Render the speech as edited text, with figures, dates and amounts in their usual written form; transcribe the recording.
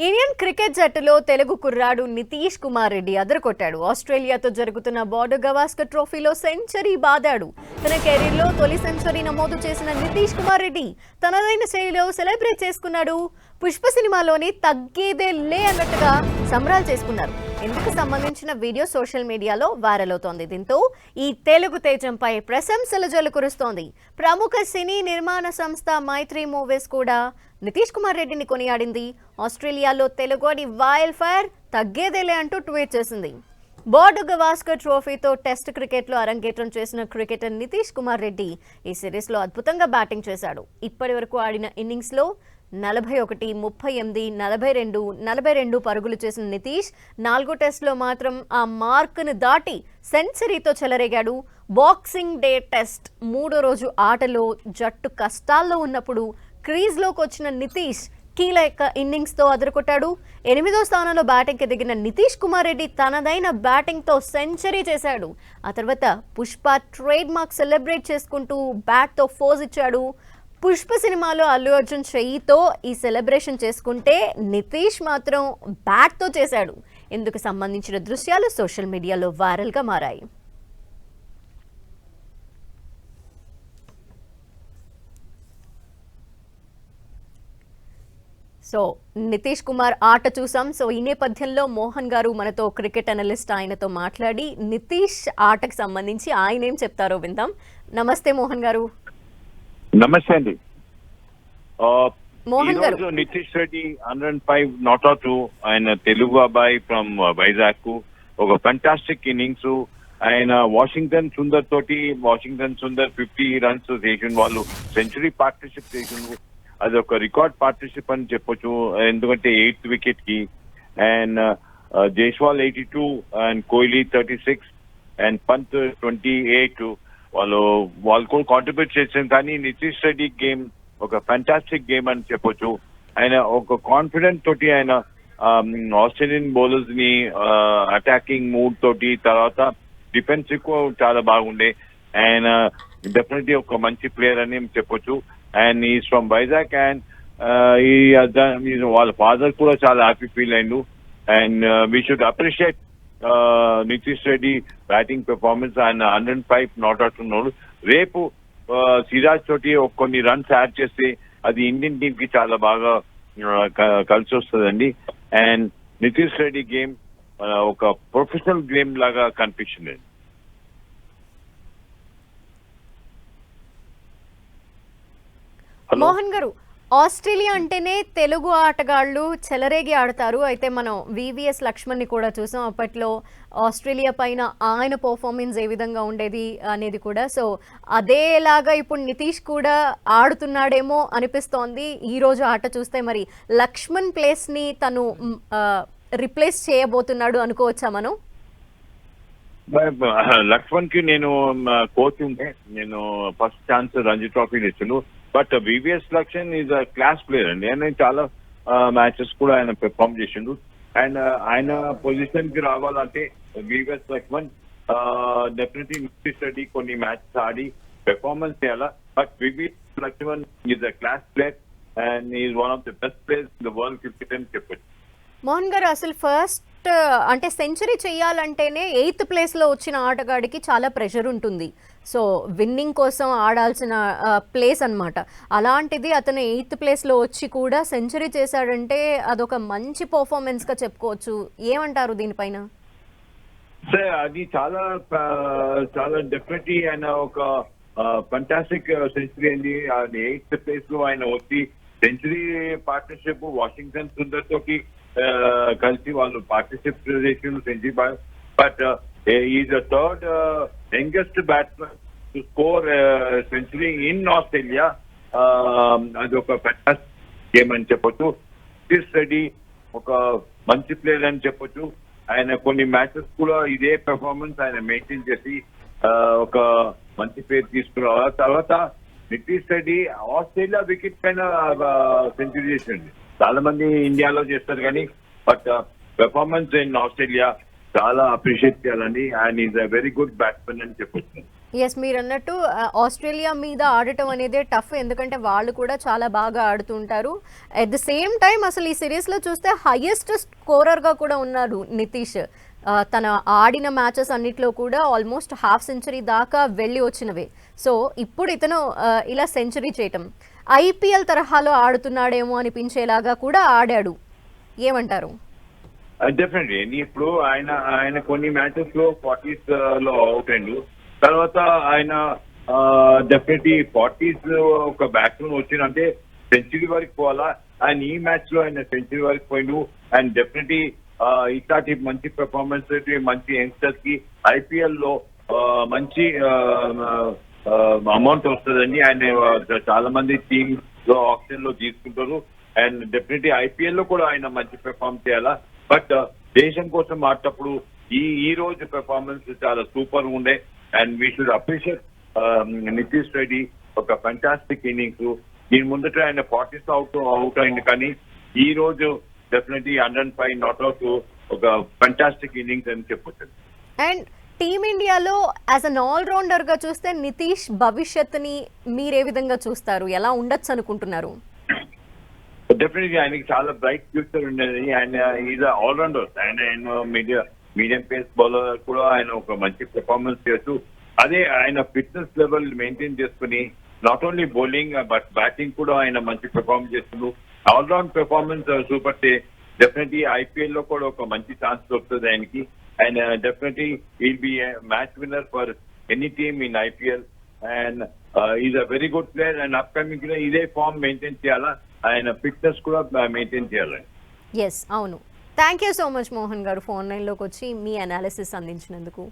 Indian cricket జట్టులో తెలుగు కుర్రాడు నితీష్ కుమార్ రెడ్డి అదరకొట్టాడు. ఆస్ట్రేలియాతో జరుగుతున్న బోర్డర్ గవాస్కర్ ట్రోఫీలో సెంచరీ బాదాడు. తన కెరీర్లో తొలి సెంచరీ నమోదు చేసిన నితీష్ కుమార్ రెడ్డి తనదైన శైలిలో సెలబ్రేట్ చేసుకున్నాడు. పుష్ప సినిమాలోని తగ్గేదే లే అన్నట్టుగా సంబరాలు చేసుకున్నారు. ఇందుకు సంబంధించిన వీడియో సోషల్ మీడియాలో వైరల్ అవుతోంది. దీంతో ఈ తెలుగు తేజంపై ప్రశంసల జల్లు కురుస్తోంది. ప్రముఖ సినీ నిర్మాణ సంస్థ మైత్రి మూవీస్ కూడా నితీష్ కుమార్ రెడ్డిని కొనియాడింది. ఆస్ట్రేలియాలో తెలుగుడి వైల్డ్ ఫైర్ తగ్గేదేలే అంటూ ట్వీట్ చేసింది. బోర్డర్ గవాస్కర్ ట్రోఫీతో టెస్ట్ క్రికెట్లో అరంగేట్రం చేసిన క్రికెటర్ నితీష్ కుమార్ రెడ్డి ఈ సిరీస్లో అద్భుతంగా బ్యాటింగ్ చేశాడు. ఇప్పటి వరకు ఆడిన ఇన్నింగ్స్లో 41, 38, 42, 42 పరుగులు చేసిన నితీష్ 4 టెస్టులో మాత్రం ఆ మార్కును దాటి సెంచరీతో చెలరేగాడు. బాక్సింగ్ డే టెస్ట్ 3వ రోజు ఆటలో జట్టు కష్టాల్లో ఉన్నప్పుడు క్రీజ్లోకి వచ్చిన నితీష్ కీలక ఇన్నింగ్స్తో అదరకొట్టాడు. 8వ స్థానంలో బ్యాటింగ్కి దిగిన నితీష్ కుమార్ రెడ్డి తనదైన బ్యాటింగ్తో సెంచరీ చేశాడు. ఆ తర్వాత పుష్ప ట్రేడ్ మార్క్ సెలబ్రేట్ చేసుకుంటూ బ్యాట్తో ఫోజ్ ఇచ్చాడు. పుష్ప సినిమాలో అల్లు అర్జున్ చెయ్యితో ఈ సెలబ్రేషన్ చేసుకుంటే నితీష్ మాత్రం బ్యాట్తో చేశాడు. ఇందుకు సంబంధించిన దృశ్యాలు సోషల్ మీడియాలో వైరల్గా మారాయి. సో నితీష్ కుమార్ ఆట చూసాం. సో ఈ నేపథ్యంలో మోహన్ గారు మనతో క్రికెట్ అనలిస్ట్, ఆయనతో మాట్లాడి నితీష్ ఆటకు సంబంధించి ఆయన ఏం చెప్తారో విందాం. నమస్తే మోహన్ గారు. నమస్తే అండి. మోహన్ గారు, నితీష్ రెడ్డి 105 నాట్అవుట్, ఆయన తెలుగు అబ్బాయి ఫ్రమ్ వైజాగ్. ఒక ఫంటాస్టిక్ ఇన్నింగ్స్. ఆయన వాషింగ్టన్ సుందర్ తోటి 50 రన్స్ చేసిన వాళ్ళు సెంచరీ పార్ట్నర్షిప్ చేసిండ్రు. అది ఒక రికార్డ్ పార్ట్నర్షిప్ అని చెప్పొచ్చు. ఎందుకంటే 8th వికెట్ కి and Jaiswal 82 and Kohli 36 and Pant 28 వాళ్ళు కూడా కాంట్రిబ్యూట్ చేశారు. కానీ నితీష్ రెడ్డి గేమ్ ఒక ఫ్యాంటాస్టిక్ గేమ్ అని చెప్పొచ్చు. ఆయన ఒక కాన్ఫిడెంట్ తోటి ఆయన ఆస్ట్రేలియన్ బౌలర్స్ ని అటాకింగ్ మూడ్ తోటి, తర్వాత డిఫెన్స్ ఎక్కువ చాలా బాగుండే. ఆయన డెఫినెట్లీ ఒక మంచి ప్లేయర్ అని చెప్పొచ్చు. And is from Vizag and వాళ్ళ ఫాదర్ కూడా చాలా హ్యాపీ ఫీల్ అయిండు. And we should appreciate Nitish Reddy batting performance. ఆయన 105 నాట్అవుట్ ఉన్నాడు. రేపు సిరాజ్ తోటి కొన్ని రన్స్ యాడ్ చేస్తే అది ఇండియన్ టీమ్ కి చాలా బాగా కలిసి వస్తుందండి. అండ్ నితీష్ రెడ్డి గేమ్ ఒక ప్రొఫెషనల్ గేమ్ లాగా కనిపిస్తుంది. మోహన్ గారు, ఆస్ట్రేలియా అంటేనే తెలుగు ఆటగాళ్లు చెలరేగి ఆడతారు. అయితే మనం వివిఎస్ లక్ష్మణ్ ని కూడా చూసాం. అప్పట్లో ఆస్ట్రేలియా పైన ఆయన పర్ఫార్మెన్స్ ఏ విధంగా ఉండేది అనేది కూడా. సో అదేలాగా ఇప్పుడు నితీష్ కూడా ఆడుతున్నాడేమో అనిపిస్తోంది ఈ రోజు ఆట చూస్తే. మరి లక్ష్మణ్ ప్లేస్ ని తను రిప్లేస్ చేయబోతున్నాడు అనుకోవచ్చా మనం? లక్ష్మణ్ కి నేను కోచ్ ఉంటే నేను ఫస్ట్ ఛాన్స్ రంజీ ట్రోఫీని ఇచ్చాను. But VVS Laxman is a class player అండి. ఆయన చాలా మ్యాచెస్ కూడా ఆయన పెర్ఫార్మ్ చేసిండు. అండ్ ఆయన పొజిషన్ కి రావాలంటే వివిఎస్ లక్ష్మణ్ డెఫినెట్లీ నితీష్ రెడ్డి కొన్ని మ్యాచెస్ ఆడి పెర్ఫార్మెన్స్ చేయాలా. But VVS Laxman is a class player and is one of the best players in the world cricket అని చెప్పచ్చు. మోహన్ గారు, అసలు ఫస్ట్ అంటే సెంచరీ చేయాలంటేనే 8th ప్లేస్లో వచ్చిన ఆటగాడికి చాలా ప్రెషర్ ఉంటుంది. సో విన్నింగ్ కోసం ఆడాల్సిన ప్లేస్ అన్నమాట. అలాంటిది అతను 8th ప్లేస్లో వచ్చి కూడా సెంచరీ చేశాడంటే అదొక మంచి పర్ఫార్మెన్స్గా చెప్పుకోవచ్చు. ఏమంటారు దీనిపైన? సార్ అది చాలా చాలా డెఫినెట్లీ ఆయన ఒక ఫంటాస్టిక్ సెంచరీ అండి. అది 8th ప్లేస్ లో ఆయన వచ్చి సెంచరీ పార్ట్నర్షిప్ వాషింగ్టన్ సుందర్ తోటి కలిసి వాళ్ళు పార్ట్నర్షిప్ చేసిన century. But is the third youngest batsmen to score century in Australia. అది ఒక ఫంటాస్టిక్ గేమ్ అని చెప్పొచ్చు. నితీష్ రెడ్డి ఒక మంచి ప్లేయర్ అని చెప్పొచ్చు. ఆయన కొన్ని మ్యాచెస్ కూడా ఇదే పెర్ఫార్మెన్స్ ఆయన మెయింటైన్ చేసి ఒక మంచి పేరు తీసుకురావాలి. తర్వాత నితీష్ రెడ్డి ఆస్ట్రేలియా వికెట్ పైన సెంచరీ చేసింది. చాలా మంది ఇండియాలో చేస్తారు కానీ బట్ పెర్ఫార్మెన్స్ ఇన్ ఆస్ట్రేలియా చాలా అప్రిషియేట్ చేయాలండి. And is a very good batsmen అని చెప్పొచ్చు. ఎస్, మీరు అన్నట్టు ఆస్ట్రేలియా మీద ఆడటం అనేది టఫ్, ఎందుకంటే వాళ్ళు కూడా చాలా బాగా ఆడుతుంటారు. అట్ ద సేమ్ టైం అసలు ఈ సిరీస్లో చూస్తే హైయెస్ట్ స్కోరర్గా కూడా ఉన్నారు నితీష్. తన ఆడిన మ్యాచెస్ అన్నిట్లో కూడా ఆల్మోస్ట్ హాఫ్ సెంచరీ దాకా వెళ్ళి వచ్చినవే. సో ఇప్పుడు ఇతను ఇలా సెంచరీ చేయటం ఐపీఎల్ తరహాలో ఆడుతున్నాడేమో అనిపించేలాగా కూడా ఆడాడు. ఏమంటారు? డెఫినెట్లీ ఇప్పుడు ఆయన కొన్ని మ్యాచెస్ లో 40s లో అవుట్ అయ్యిండు. తర్వాత ఆయన డెఫినెట్లీ 40s ఒక బ్యాట్స్మెన్ వచ్చిందంటే సెంచరీ వరకు పోవాలా. ఆయన ఈ మ్యాచ్ లో ఆయన సెంచరీ వరకు పోయిండు. అండ్ డెఫినెట్లీ ఇట్లాంటి మంచి పెర్ఫార్మెన్స్ మంచి యంగ్స్టర్స్ కి ఐపీఎల్ లో మంచి అమౌంట్ వస్తుందండి. ఆయన చాలా మంది టీమ్ లో ఆప్షన్ లో తీసుకుంటారు. అండ్ డెఫినెట్లీ ఐపీఎల్ లో కూడా ఆయన మంచి పెర్ఫార్మ్ చేయాలా. బట్ దేశం కోసం ఆడేటప్పుడు ఈ రోజు పెర్ఫార్మెన్స్ చాలా సూపర్ ఉండే. And we should appreciate Nitish Reddy, ఒక ఫెంటాస్టిక్ ఇన్నింగ్స్. దీని ముందట ఆయన 40s అవుట్ అయింది, కానీ ఈ రోజు డెఫినెట్లీ 105 నాట్అవుట్ ఒక ఫెంటాస్టిక్ ఇన్నింగ్స్ అని చెప్పొచ్చు. అండ్ టీమిండియాలో యాజ్ అన్ ఆల్రౌండర్గా చూస్తే నితీష్ భవిష్యత్తుని మీరే విధంగా చూస్తారు? ఎలా ఉండొచ్చు అనుకుంటున్నారు? డెఫినెట్లీ ఆయనకి చాలా బ్రైట్ ఫ్యూచర్ ఉండేది. ఆయన ఈజ్ ఆల్రౌండర్. ఆయన మీడియం పేస్ బౌలర్ కూడా ఆయన ఒక మంచి పెర్ఫార్మెన్స్ చేస్తూ, అదే ఆయన ఫిట్నెస్ లెవెల్ మెయింటైన్ చేసుకుని not only bowling but batting కూడా ఆయన మంచి పెర్ఫార్మ్ చేస్తున్నారు. All round performance super. Definitely IPL లో కూడా ఒక మంచి ఛాన్స్ దొరుకుతుంది ఆయనకి. And definitely will be match winner for any team in IPL. And is a very good player. And upcoming కూడా ఇదే ఫామ్ మెయింటైన్ చేయాలా, ఆయన ఫిట్నెస్ కూడా మెయింటైన్ చేయాలి. ఎస్, అవును. Thank you so much Mohan గారు, ఫోన్ లైన్లోకి వచ్చి మీ అనాలిసిస్ అందించినందుకు.